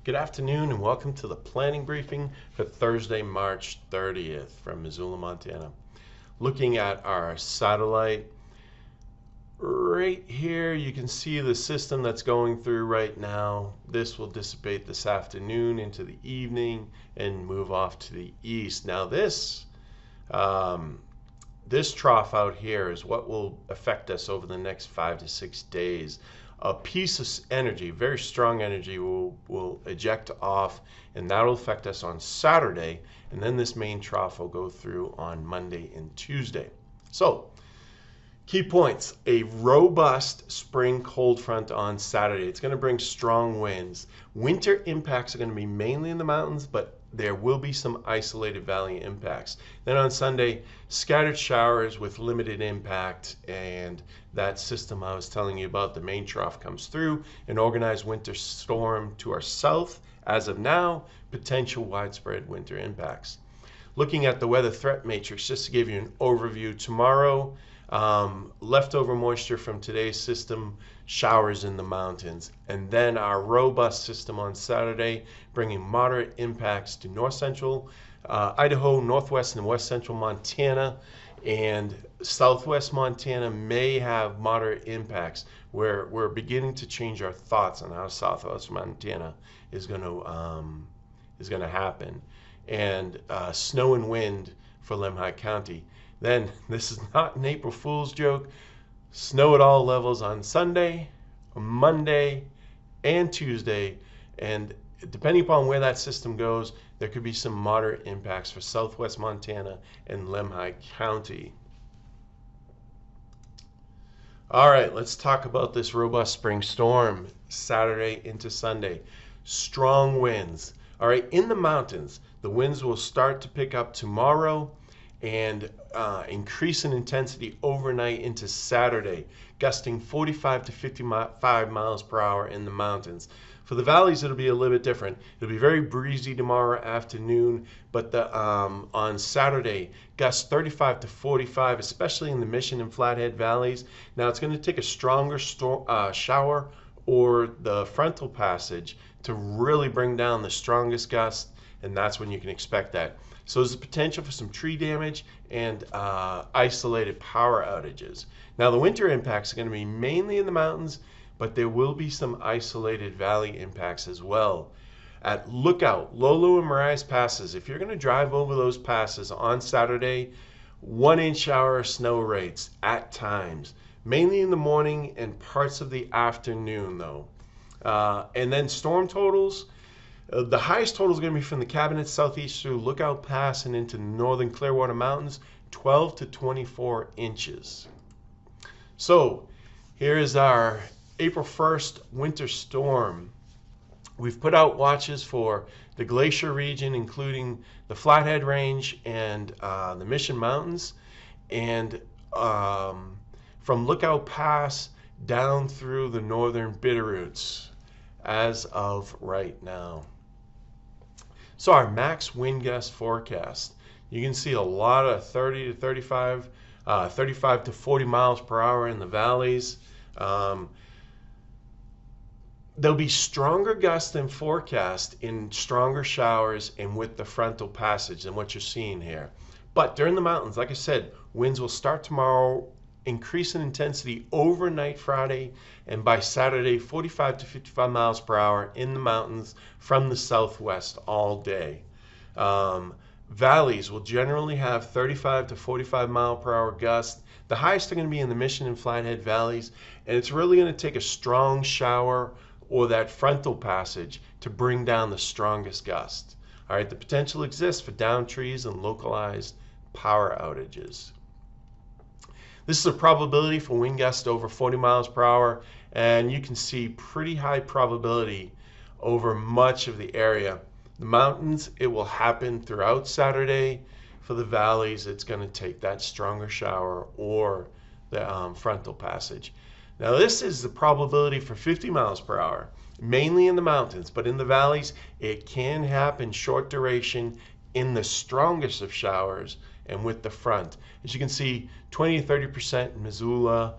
Good afternoon and welcome to the planning briefing for Thursday, March 30th from Missoula, Montana. Looking at our satellite, right here you can see the system that's going through right now. This will dissipate this afternoon into the evening and move off to the east. Now this trough out here is what will affect us over the next 5 to 6 days. A piece of energy, very strong energy, will eject off, and that'll affect us on Saturday, and then this main trough will go through on Monday and Tuesday. So, key points: a robust spring cold front on Saturday. It's going to bring strong winds. Winter impacts are going to be mainly in the mountains, but there will be some isolated valley impacts. Then on Sunday, scattered showers with limited impact, and that system I was telling you about, the main trough, comes through. An organized winter storm to our south. As of now, potential widespread winter impacts. Looking at the weather threat matrix, just to give you an overview, tomorrow, leftover moisture from today's system, showers in the mountains, and then our robust system on Saturday, bringing moderate impacts to north central Idaho, northwest and west central Montana, and southwest Montana may have moderate impacts. We're beginning to change our thoughts on how southwest Montana is going to happen, and snow and wind for Lemhi County. Then, this is not an April Fool's joke, snow at all levels on Sunday, Monday, and Tuesday, and depending upon where that system goes, there could be some moderate impacts for southwest Montana and Lemhi County. All right, let's talk about this robust spring storm, Saturday into Sunday. Strong winds. All right, in the mountains, the winds will start to pick up tomorrow and increase in intensity overnight into Saturday, gusting 45 to 55 miles per hour in the mountains. For the valleys, it'll be a little bit different. It'll be very breezy tomorrow afternoon, but on Saturday, gusts 35 to 45, especially in the Mission and Flathead valleys. Now, it's going to take a stronger shower or the frontal passage to really bring down the strongest gusts, and that's when you can expect that. So there's a potential for some tree damage and isolated power outages. Now, the winter impacts are going to be mainly in the mountains, but there will be some isolated valley impacts as well. At Lookout, Lolo and Marias passes, if you're going to drive over those passes on Saturday, 1-inch shower snow rates at times, mainly in the morning and parts of the afternoon though. And then storm totals. The highest total is going to be from the Cabinet southeast through Lookout Pass and into northern Clearwater Mountains, 12 to 24 inches. So here is our April 1st winter storm. We've put out watches for the glacier region, including the Flathead Range and the Mission Mountains, and from Lookout Pass down through the northern Bitterroots as of right now. So our max wind gust forecast, you can see a lot of 30 to 35, 35 to 40 miles per hour in the valleys. There'll be stronger gusts than forecast in stronger showers and with the frontal passage than what you're seeing here. But during the mountains, like I said, winds will start tomorrow, increase in intensity overnight Friday, and by Saturday, 45 to 55 miles per hour in the mountains from the southwest all day. Valleys will generally have 35 to 45 mile per hour gusts. The highest are going to be in the Mission and Flathead valleys, and it's really going to take a strong shower or that frontal passage to bring down the strongest gust. All right, the potential exists for downed trees and localized power outages. This is a probability for wind gusts over 40 miles per hour, and you can see pretty high probability over much of the area. The mountains, it will happen throughout Saturday. For the valleys, it's going to take that stronger shower or the frontal passage. Now, this is the probability for 50 miles per hour, mainly in the mountains, but in the valleys, it can happen short duration in the strongest of showers and with the front. As you can see, 20 to 30% in Missoula,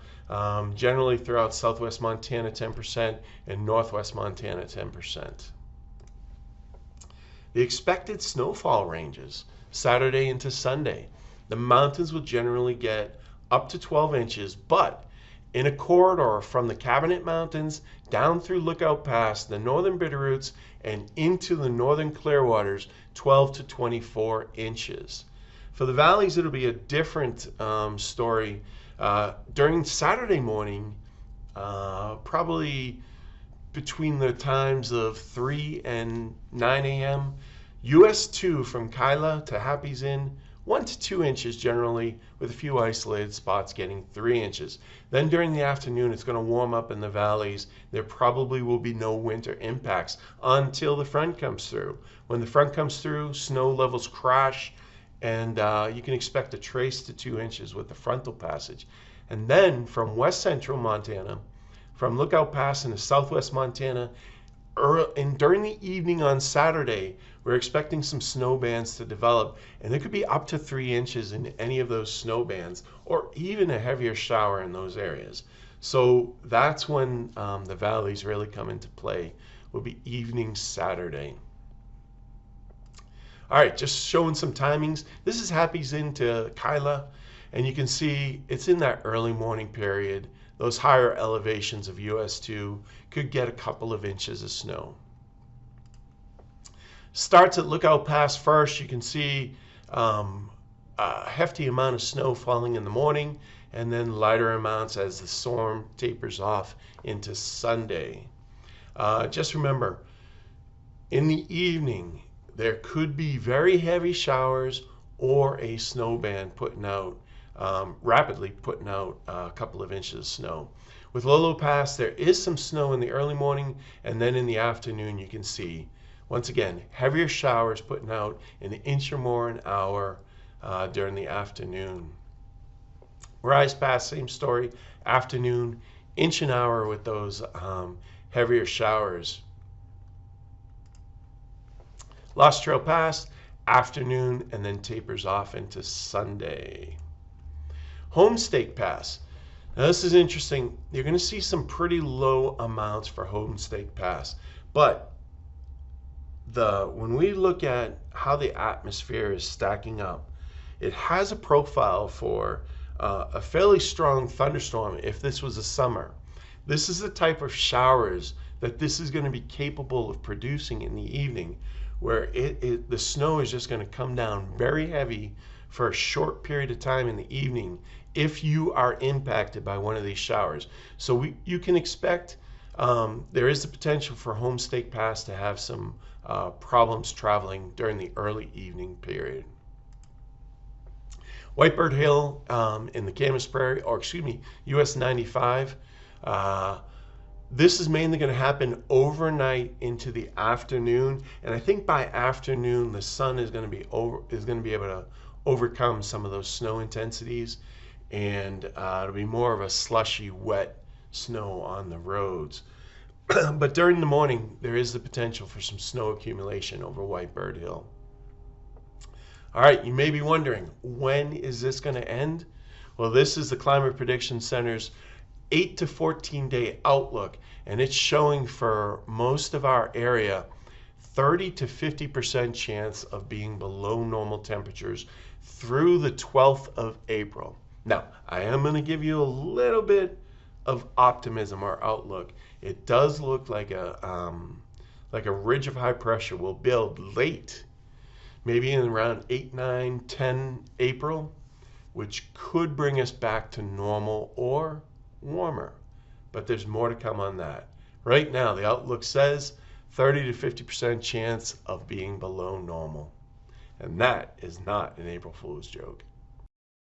generally throughout southwest Montana 10%, and northwest Montana 10%. The expected snowfall ranges Saturday into Sunday. The mountains will generally get up to 12 inches, but in a corridor from the Cabinet Mountains down through Lookout Pass, the northern Bitterroots, and into the northern Clearwaters, 12 to 24 inches. For the valleys, it'll be a different story. During Saturday morning, probably between the times of 3 and 9 a.m., US 2 from Kyla to Happy's Inn, 1 to 2 inches generally, with a few isolated spots getting 3 inches. Then during the afternoon, it's going to warm up in the valleys. There probably will be no winter impacts until the front comes through. When the front comes through, snow levels crash, and you can expect a trace to 2 inches with the frontal passage. And then from west central Montana, from Lookout Pass into southwest Montana, and during the evening on Saturday, we're expecting some snow bands to develop, and it could be up to 3 inches in any of those snow bands, or even a heavier shower in those areas. So that's when the valleys really come into play. Will be evening Saturday. All right, just showing some timings. This is Happy's Inn to Kyla, and you can see it's in that early morning period. Those higher elevations of US 2 could get a couple of inches of snow. Starts at Lookout Pass first. You can see a hefty amount of snow falling in the morning, and then lighter amounts as the storm tapers off into Sunday. Just remember, in the evening, there could be very heavy showers or a snow band putting out rapidly putting out a couple of inches of snow. With Lolo Pass, there is some snow in the early morning, and then in the afternoon you can see, once again, heavier showers putting out an inch or more an hour during the afternoon. Rise Pass, same story, afternoon, inch an hour with those heavier showers. Lost Trail Pass, afternoon, and then tapers off into Sunday. Homestake Pass. Now this is interesting. You're going to see some pretty low amounts for Homestake Pass, but when we look at how the atmosphere is stacking up, it has a profile for a fairly strong thunderstorm if this was a summer. This is the type of showers that this is going to be capable of producing in the evening, where the snow is just going to come down very heavy for a short period of time in the evening if you are impacted by one of these showers. So you can expect there is the potential for Homestake Pass to have some problems traveling during the early evening period. Whitebird Hill in the Camas Prairie, or excuse me, US 95. This is mainly going to happen overnight into the afternoon, and I think by afternoon the sun is going to be able to overcome some of those snow intensities, and it'll be more of a slushy, wet snow on the roads. But during the morning, there is the potential for some snow accumulation over Whitebird Hill. All right, you may be wondering, when is this going to end? Well, this is the Climate Prediction Center's 8 to 14 day outlook, and it's showing for most of our area 30 to 50% chance of being below normal temperatures through the 12th of April. Now, I am going to give you a little bit of optimism or outlook. It does look like a ridge of high pressure will build late, maybe in around 8, 9, 10 April, which could bring us back to normal or warmer. But there's more to come on that. Right now, the outlook says 30 to 50% chance of being below normal. And that is not an April Fool's joke.